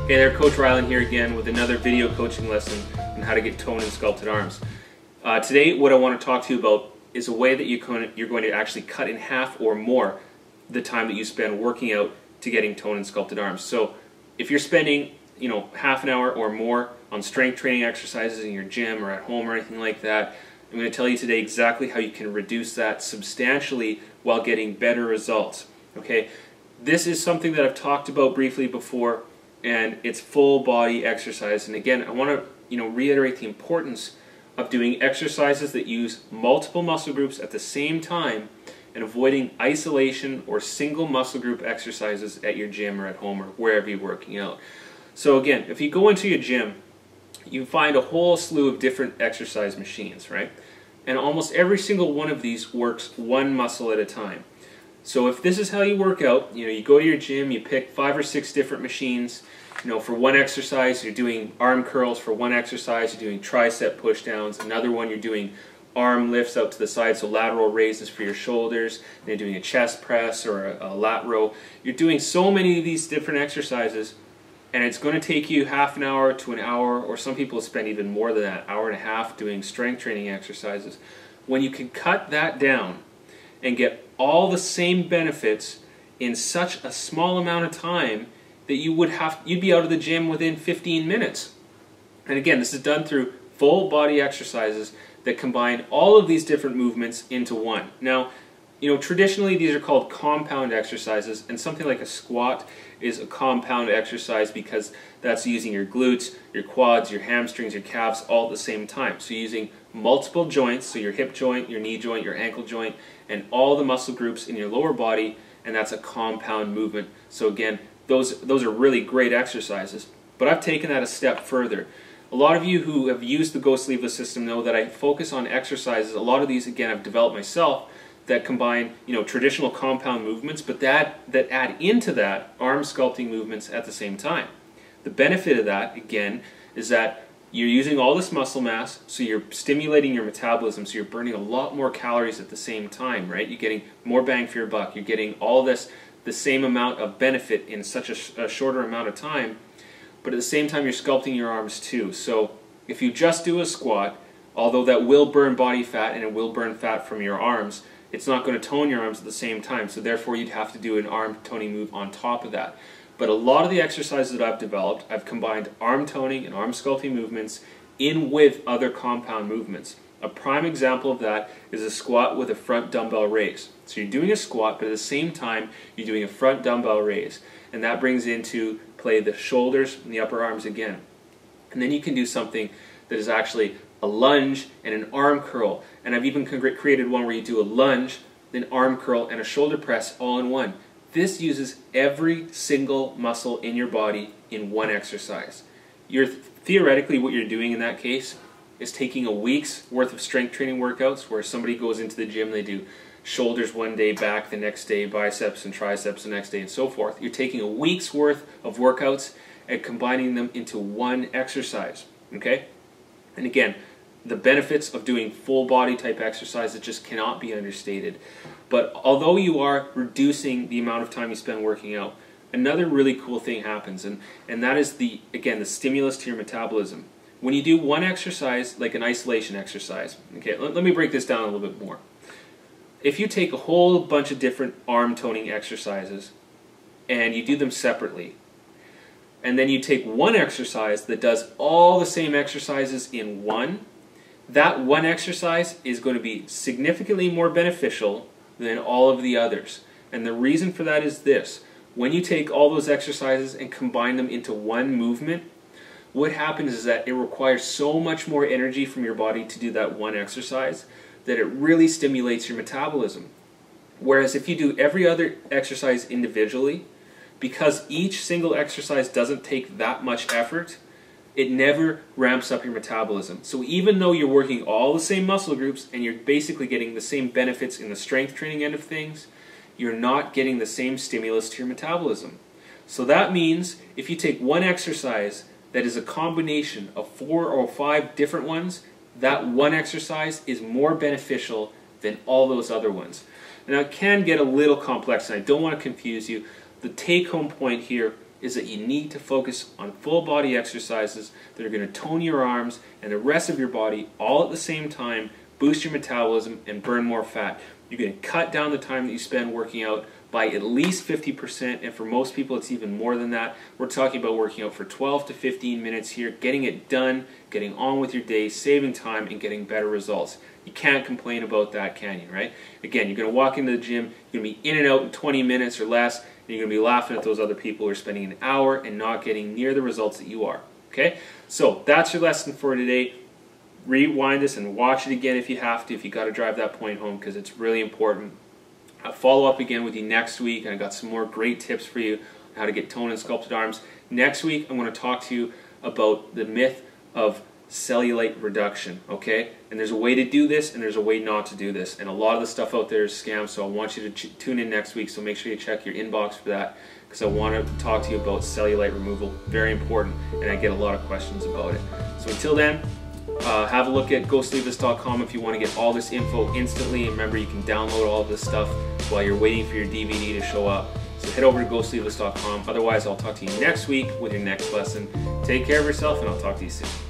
Hey there, Coach Rylan here again with another video coaching lesson on how to get toned and sculpted arms. Today what I want to talk to you about is a way that you're going to actually cut in half or more the time that you spend working out to getting toned and sculpted arms. So if you're spending half an hour or more on strength training exercises in your gym or at home or anything like that, I'm going to tell you today exactly how you can reduce that substantially while getting better results. Okay, this is something that I've talked about briefly before, and it's full body exercise. And again, I want to reiterate the importance of doing exercises that use multiple muscle groups at the same time and avoiding isolation or single muscle group exercises at your gym or at home or wherever you're working out. So again, if you go into your gym, you find a whole slew of different exercise machines, right? And almost every single one of these works one muscle at a time. So if this is how you work out, you go to your gym, you pick 5 or 6 different machines. For one exercise, you're doing arm curls. For one exercise, you're doing tricep push downs. Another one, you're doing arm lifts out to the side, so lateral raises for your shoulders. And you're doing a chest press or a lat row. You're doing so many of these different exercises, and it's going to take you half an hour to an hour, or some people spend even more than that, hour and a half doing strength training exercises. When you can cut that down and get all the same benefits in such a small amount of time that you'd be out of the gym within 15 minutes. And again, this is done through full body exercises that combine all of these different movements into one. Now, traditionally these are called compound exercises, and something like a squat is a compound exercise because that's using your glutes, your quads, your hamstrings, your calves all at the same time. So you're using multiple joints, so your hip joint, your knee joint, your ankle joint, and all the muscle groups in your lower body, and that's a compound movement. So again, those are really great exercises. But I've taken that a step further. A lot of you who have used the Go Sleeveless system know that I focus on exercises. A lot of these, again, I've developed myself, that combine traditional compound movements, but that add into that arm sculpting movements at the same time. The benefit of that, again, is that you're using all this muscle mass, so you're stimulating your metabolism, so you're burning a lot more calories at the same time, right? You're getting more bang for your buck. You're getting all this, the same amount of benefit in such a shorter amount of time, but at the same time you're sculpting your arms too. So if you just do a squat, although that will burn body fat and it will burn fat from your arms, it's not going to tone your arms at the same time, so therefore you'd have to do an arm toning move on top of that. But a lot of the exercises that I've developed, I've combined arm toning and arm sculpting movements in with other compound movements. A prime example of that is a squat with a front dumbbell raise. So you're doing a squat, but at the same time you're doing a front dumbbell raise, and that brings into play the shoulders and the upper arms again. And then you can do something that is actually a lunge and an arm curl, and I've even created one where you do a lunge, an arm curl, and a shoulder press all in one. This uses every single muscle in your body in one exercise. Theoretically, what you're doing in that case is taking a week's worth of strength training workouts where somebody goes into the gym, they do shoulders one day, back the next day, biceps and triceps the next day, and so forth. You're taking a week's worth of workouts and combining them into one exercise, okay? And again, the benefits of doing full body type exercises just cannot be understated. But although you are reducing the amount of time you spend working out, another really cool thing happens, and that is the stimulus to your metabolism. When you do one exercise, like an isolation exercise, okay, let me break this down a little bit more. If you take a whole bunch of different arm toning exercises and you do them separately, and then you take one exercise that does all the same exercises in one, that one exercise is going to be significantly more beneficial than all of the others. And the reason for that is this. When you take all those exercises and combine them into one movement, what happens is that it requires so much more energy from your body to do that one exercise that it really stimulates your metabolism. Whereas if you do every other exercise individually, because each single exercise doesn't take that much effort, it never ramps up your metabolism. So even though you're working all the same muscle groups and you're basically getting the same benefits in the strength training end of things, you're not getting the same stimulus to your metabolism. So that means if you take one exercise that is a combination of 4 or 5 different ones, that one exercise is more beneficial than all those other ones. Now it can get a little complex, and I don't want to confuse you. The take-home point here is that you need to focus on full body exercises that are going to tone your arms and the rest of your body all at the same time, boost your metabolism, and burn more fat. You're going to cut down the time that you spend working out by at least 50%, and for most people it's even more than that. We're talking about working out for 12 to 15 minutes here, getting it done, getting on with your day, saving time, and getting better results. You can't complain about that, can you, right? Again, you're going to walk into the gym, you're going to be in and out in 20 minutes or less, and you're going to be laughing at those other people who are spending an hour and not getting near the results that you are, okay? So that's your lesson for today. Rewind this and watch it again if you have to, if you got to drive that point home, because it's really important. I'll follow up again with you next week, and I got some more great tips for you on how to get toned and sculpted arms. Next week, I'm going to talk to you about the myth of cellulite reduction, okay? And there's a way to do this, and there's a way not to do this. And a lot of the stuff out there is scam, so I want you to tune in next week, so make sure you check your inbox for that, because I want to talk to you about cellulite removal. Very important, and I get a lot of questions about it. So until then, have a look at GoSleeveless.com if you want to get all this info instantly. And remember, you can download all of this stuff while you're waiting for your DVD to show up. So head over to GoSleeveless.com. Otherwise, I'll talk to you next week with your next lesson. Take care of yourself, and I'll talk to you soon.